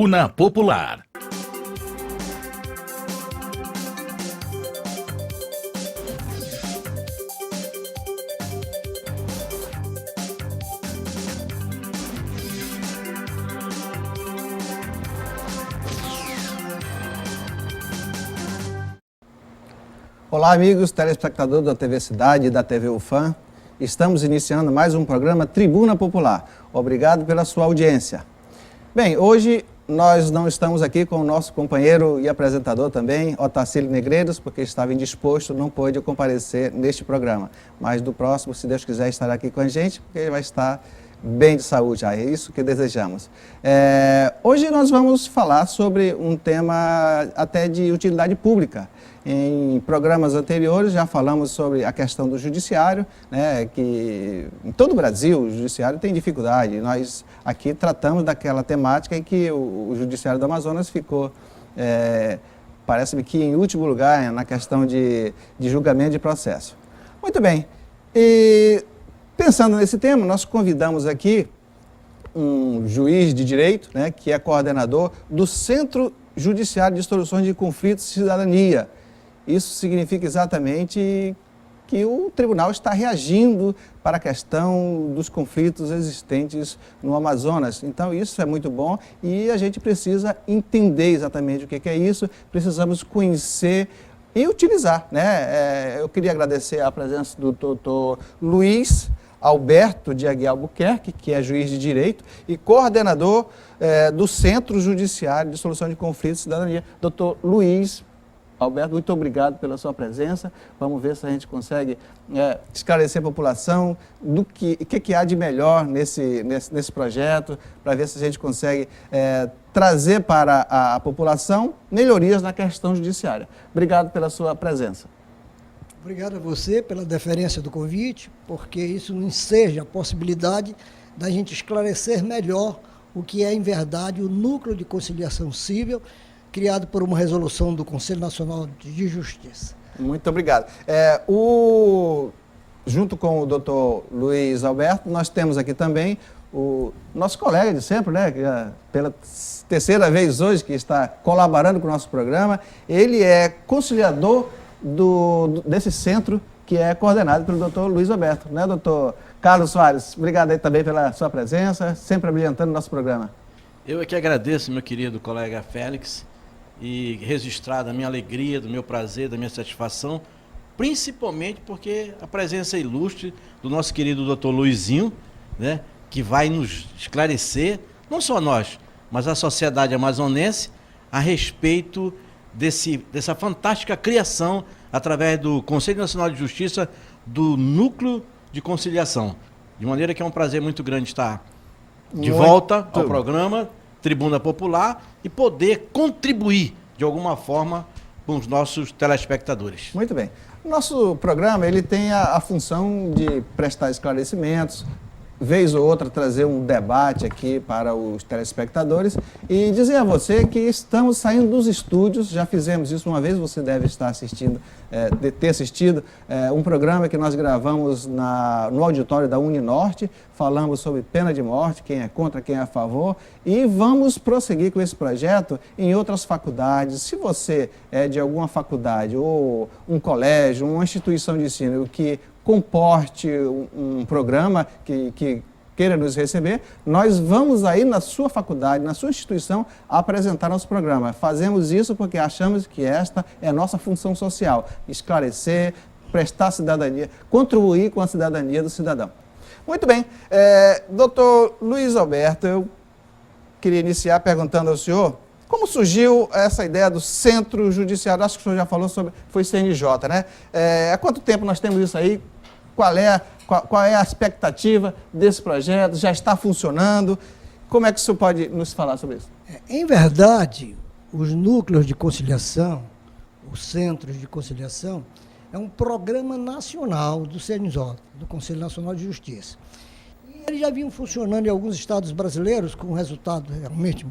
Tribuna Popular. Olá, amigos telespectadores da TV Cidade e da TV UFAM. Estamos iniciando mais um programa Tribuna Popular. Obrigado pela sua audiência. Bem, hoje nós não estamos aqui com o nosso companheiro e apresentador também, Otacílio Negreiros, porque estava indisposto, não pôde comparecer neste programa. Mas do próximo, se Deus quiser, estará aqui com a gente, porque ele vai estar bem de saúde, é isso que desejamos. Hoje nós vamos falar sobre um tema até de utilidade pública. Em programas anteriores já falamos sobre a questão do judiciário, né, que em todo o Brasil o judiciário tem dificuldade. Nós aqui tratamos daquela temática em que o judiciário do Amazonas ficou, parece-me que em último lugar na questão de julgamento de processo. Muito bem, e pensando nesse tema, nós convidamos aqui um juiz de direito, né, que é coordenador do Centro Judiciário de Soluções de Conflitos e Cidadania. Isso significa exatamente que o tribunal está reagindo para a questão dos conflitos existentes no Amazonas. Então, isso é muito bom e a gente precisa entender exatamente o que é isso, precisamos conhecer e utilizar, né? Eu queria agradecer a presença do doutor Luiz Alberto de Aguiar Albuquerque, que é juiz de direito e coordenador do Centro Judiciário de Solução de Conflitos e Cidadania. Doutor Luiz Alberto, muito obrigado pela sua presença. Vamos ver se a gente consegue esclarecer a população do que há de melhor nesse projeto, para ver se a gente consegue trazer para a população melhorias na questão judiciária. Obrigado pela sua presença. Obrigado a você pela deferência do convite, porque isso nos enseja a possibilidade da gente esclarecer melhor o que é, em verdade, o Núcleo de Conciliação Civil, criado por uma resolução do Conselho Nacional de Justiça. Muito obrigado. Junto com o doutor Luiz Alberto, nós temos aqui também o nosso colega de sempre, né, que pela terceira vez hoje que está colaborando com o nosso programa. Ele é conciliador desse centro, que é coordenado pelo doutor Luiz Alberto, né, doutor Carlos Soares? Obrigado aí também pela sua presença, sempre abrilhantando o nosso programa. Eu é que agradeço, meu querido colega Félix, e registrado a minha alegria, do meu prazer, da minha satisfação, principalmente porque a presença ilustre do nosso querido doutor Luizinho, né, que vai nos esclarecer, não só nós, mas a sociedade amazonense, a respeito dessa fantástica criação, através do Conselho Nacional de Justiça, do Núcleo de Conciliação. De maneira que é um prazer muito grande estar de volta ao programa Tribuna Popular e poder contribuir de alguma forma com os nossos telespectadores. Muito bem. O nosso programa ele tem a função de prestar esclarecimentos, vez ou outra trazer um debate aqui para os telespectadores e dizer a você que estamos saindo dos estúdios, já fizemos isso uma vez, você deve estar assistindo, ter assistido um programa que nós gravamos no auditório da Uninorte, falamos sobre pena de morte, quem é contra, quem é a favor, e vamos prosseguir com esse projeto em outras faculdades. Se você é de alguma faculdade ou um colégio, uma instituição de ensino que comporte um programa que queira nos receber, nós vamos aí na sua faculdade, na sua instituição, apresentar nosso programa. Fazemos isso porque achamos que esta é a nossa função social, esclarecer, prestar cidadania, contribuir com a cidadania do cidadão. Muito bem, doutor Luiz Alberto, eu queria iniciar perguntando ao senhor como surgiu essa ideia do Centro Judiciário. Acho que o senhor já falou sobre, foi CNJ, né? Há quanto tempo nós temos isso aí? Qual é a expectativa desse projeto? Já está funcionando? Como é que o senhor pode nos falar sobre isso? Em verdade, os núcleos de conciliação, os centros de conciliação, é um programa nacional do CNJ, do Conselho Nacional de Justiça. E eles já vinham funcionando em alguns estados brasileiros, com um resultado realmente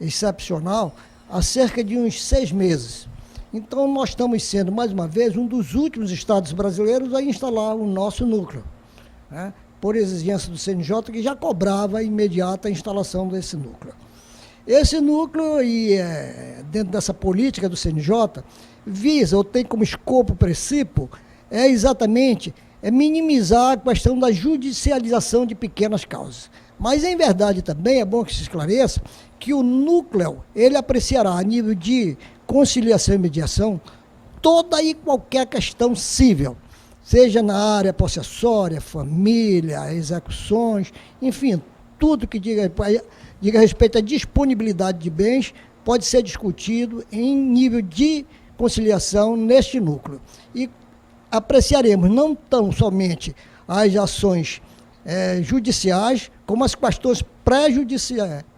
excepcional, há cerca de uns 6 meses. Então, nós estamos sendo, mais uma vez, um dos últimos estados brasileiros a instalar o nosso núcleo, né, por exigência do CNJ, que já cobrava a imediata instalação desse núcleo. Esse núcleo, dentro dessa política do CNJ, visa, ou tem como escopo, princípio, exatamente minimizar a questão da judicialização de pequenas causas. Mas, em verdade, também é bom que se esclareça que o núcleo, ele apreciará a nível de conciliação e mediação toda e qualquer questão civil, seja na área possessória, família, execuções, enfim, tudo que diga respeito à disponibilidade de bens pode ser discutido em nível de conciliação neste núcleo. E apreciaremos não tão somente as ações judiciais, como as questões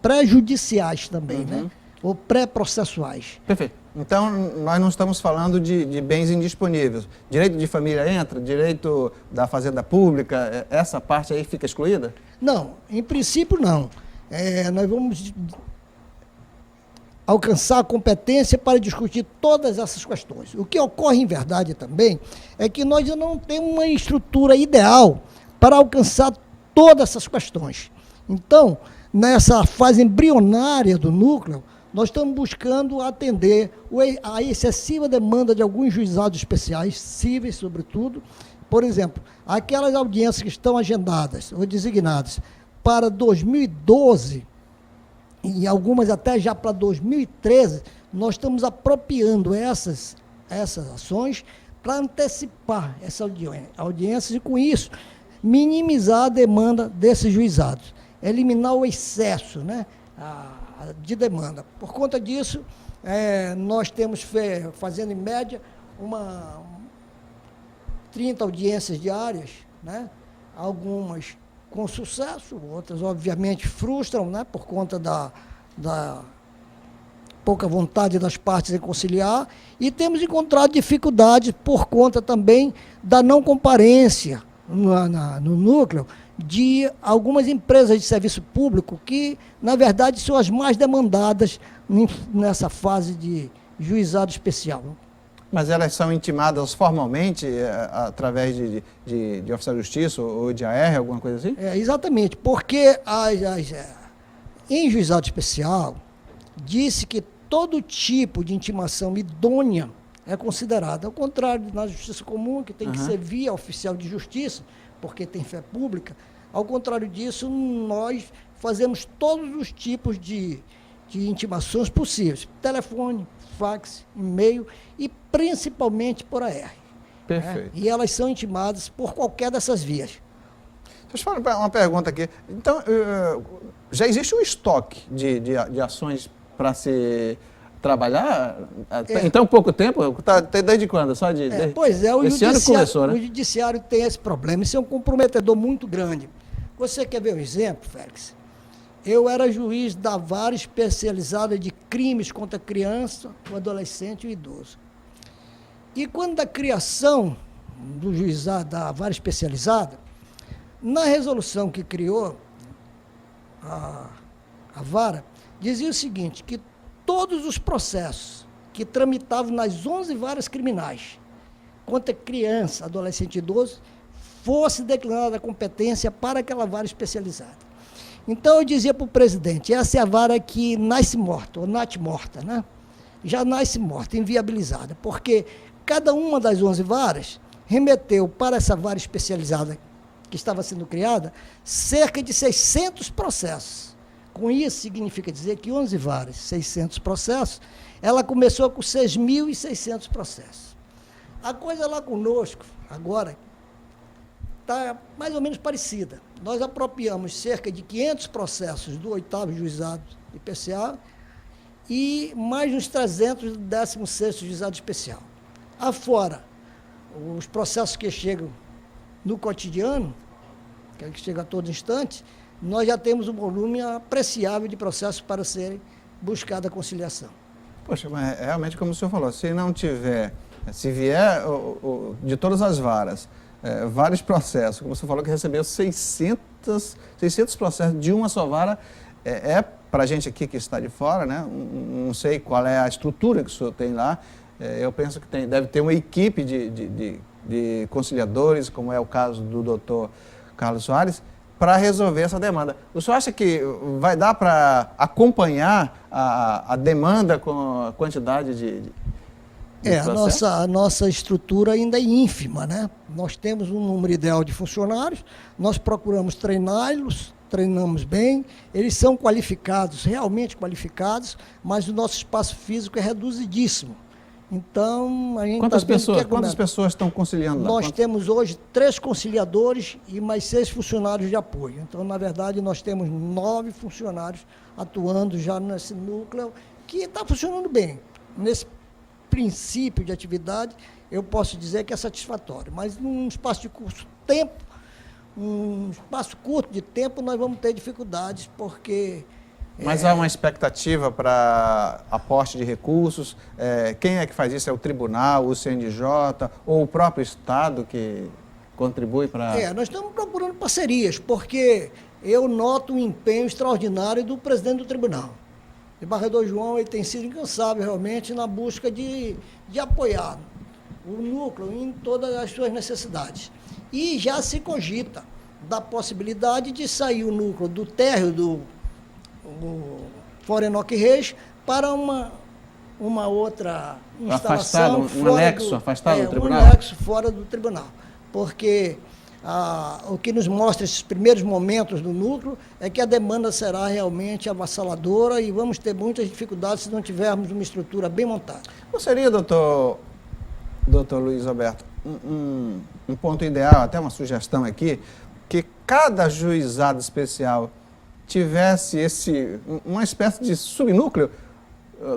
pré-judiciais também, né? Ou pré-processuais. Perfeito. Então, nós não estamos falando de bens indisponíveis. Direito de família entra, direito da fazenda pública, essa parte aí fica excluída? Não, em princípio não. Nós vamos alcançar a competência para discutir todas essas questões. O que ocorre em verdade também é que nós não temos uma estrutura ideal para alcançar todas essas questões. Então, nessa fase embrionária do núcleo, nós estamos buscando atender a excessiva demanda de alguns juizados especiais, cíveis sobretudo. Por exemplo, aquelas audiências que estão agendadas ou designadas para 2012, e algumas até já para 2013, nós estamos apropriando essas ações para antecipar essa audiência e, com isso, minimizar a demanda desses juizados, eliminar o excesso, né, de demanda. Por conta disso, nós temos fazendo em média 30 audiências diárias, né, algumas com sucesso, outras obviamente frustram, né, por conta da pouca vontade das partes em conciliar, e temos encontrado dificuldades por conta também da não comparência no núcleo de algumas empresas de serviço público que, na verdade, são as mais demandadas nessa fase de juizado especial. Mas elas são intimadas formalmente através de oficial de justiça ou de AR, alguma coisa assim? Exatamente, porque em juizado especial disse que todo tipo de intimação idônea é considerada, ao contrário na justiça comum, que tem que ser via oficial de justiça, porque tem fé pública. Ao contrário disso, nós fazemos todos os tipos de intimações possíveis, telefone, fax, e-mail e principalmente por AR. Perfeito. E elas são intimadas por qualquer dessas vias. Deixa eu falar uma pergunta aqui. Então, já existe um estoque de ações para se trabalhar em tão pouco tempo? Desde quando? Só pois é, esse ano começou, né? O judiciário tem esse problema. Isso é um comprometedor muito grande. Você quer ver um exemplo, Félix? Eu era juiz da vara especializada de crimes contra a criança, o adolescente e o idoso. E quando da criação do juizado da vara especializada, na resolução que criou a vara, dizia o seguinte, que todos os processos que tramitavam nas 11 varas criminais contra criança, adolescente e idoso, fosse declarada a competência para aquela vara especializada. Então, eu dizia para o presidente, essa é a vara que nasce morta, ou nate morta, né? Já nasce morta, inviabilizada, porque cada uma das 11 varas remeteu para essa vara especializada que estava sendo criada cerca de 600 processos. Com isso, significa dizer que 11 varas, 600 processos, ela começou com 6.600 processos. A coisa lá conosco, agora, está mais ou menos parecida. Nós apropriamos cerca de 500 processos do 8º Juizado IPCA e mais uns 300 do 16º Juizado Especial. Afora os processos que chegam no cotidiano, que chega a todo instante, nós já temos um volume apreciável de processos para serem buscada a conciliação. Poxa, mas realmente, como o senhor falou, se não tiver, se vier de todas as varas, vários processos, como você falou que recebeu 600 processos de uma só vara, para a gente aqui que está de fora, né? Não sei qual é a estrutura que o senhor tem lá, eu penso que deve ter uma equipe de conciliadores, como é o caso do doutor Carlos Soares, para resolver essa demanda. O senhor acha que vai dar para acompanhar a demanda com a quantidade de a nossa estrutura ainda é ínfima, né? Nós temos um número ideal de funcionários, nós procuramos treiná-los, treinamos bem, eles são qualificados, realmente qualificados, mas o nosso espaço físico é reduzidíssimo. Então, a gente quantas pessoas estão conciliando lá? Nós temos hoje 3 conciliadores e mais 6 funcionários de apoio. Então, na verdade, nós temos 9 funcionários atuando já nesse núcleo, que está funcionando bem. Nesse princípio de atividade, eu posso dizer que é satisfatório, mas num espaço de um espaço curto de tempo, nós vamos ter dificuldades, porque... Mas há uma expectativa para aporte de recursos? Quem é que faz isso? É o tribunal, o CNJ ou o próprio Estado que contribui para... Nós estamos procurando parcerias, porque eu noto um empenho extraordinário do presidente do tribunal. O desembargador João, ele tem sido incansável realmente na busca de apoiar o núcleo em todas as suas necessidades. E já se cogita da possibilidade de sair o núcleo do térreo do Fora Enoque Reis para uma outra instalação afastado do tribunal? Um anexo fora do tribunal. Porque o que nos mostra esses primeiros momentos do núcleo é que a demanda será realmente avassaladora e vamos ter muitas dificuldades se não tivermos uma estrutura bem montada. Não seria, doutor Luiz Alberto, um ponto ideal, até uma sugestão aqui, que cada juizado especial tivesse uma espécie de subnúcleo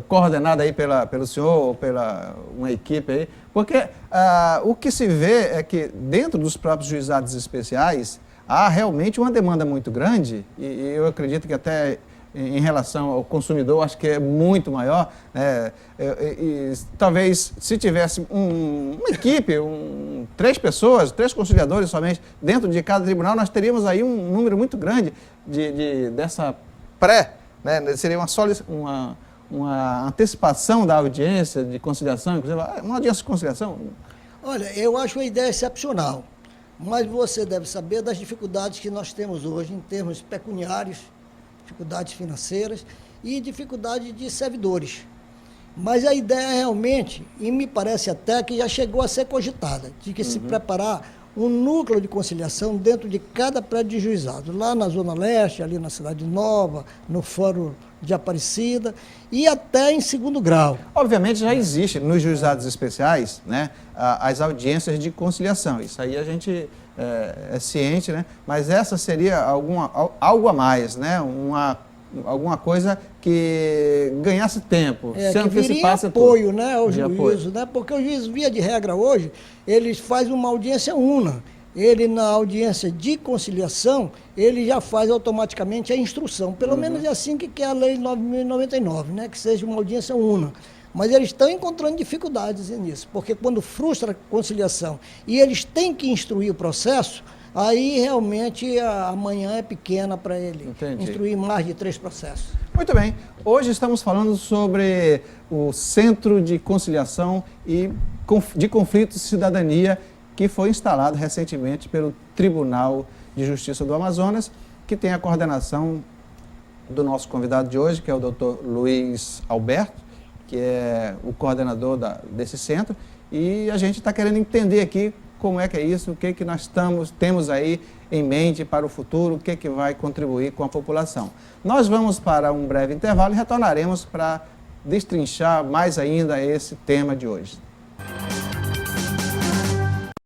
coordenado aí pelo senhor ou pela uma equipe aí, porque o que se vê é que dentro dos próprios juizados especiais há realmente uma demanda muito grande e eu acredito que até em relação ao consumidor acho que é muito maior, né? Talvez se tivesse uma equipe, 3 pessoas, 3 conciliadores somente dentro de cada tribunal, nós teríamos aí um número muito grande dessa né? Seria uma antecipação da audiência de conciliação, inclusive, uma audiência de conciliação. Olha, eu acho a ideia excepcional, mas você deve saber das dificuldades que nós temos hoje em termos pecuniários, dificuldades financeiras e dificuldade de servidores. Mas a ideia realmente, e me parece até que já chegou a ser cogitada, de que se preparar um núcleo de conciliação dentro de cada prédio de juizado, lá na Zona Leste, ali na Cidade Nova, no Fórum de Aparecida e até em 2º grau. Obviamente já existe nos juizados especiais, né, as audiências de conciliação, isso aí a gente é ciente, né, mas essa seria algo a mais, né, alguma coisa que ganhasse tempo, se antecipasse apoio, né, ao juízo, né, porque o juiz, via de regra hoje, ele faz uma audiência una. Ele, na audiência de conciliação, ele já faz automaticamente a instrução. Pelo menos é assim que é a Lei 9.099, né? Que seja uma audiência una. Mas eles estão encontrando dificuldades nisso, porque quando frustra a conciliação e eles têm que instruir o processo, aí realmente a manhã é pequena para ele instruir mais de 3 processos. Muito bem. Hoje estamos falando sobre o Centro de Conciliação e de Conflitos de Cidadania, que foi instalado recentemente pelo Tribunal de Justiça do Amazonas, que tem a coordenação do nosso convidado de hoje, que é o doutor Luiz Alberto, que é o coordenador desse centro, e a gente está querendo entender aqui como é que é isso, o que nós temos aí em mente para o futuro, o que vai contribuir com a população. Nós vamos para um breve intervalo e retornaremos para destrinchar mais ainda esse tema de hoje.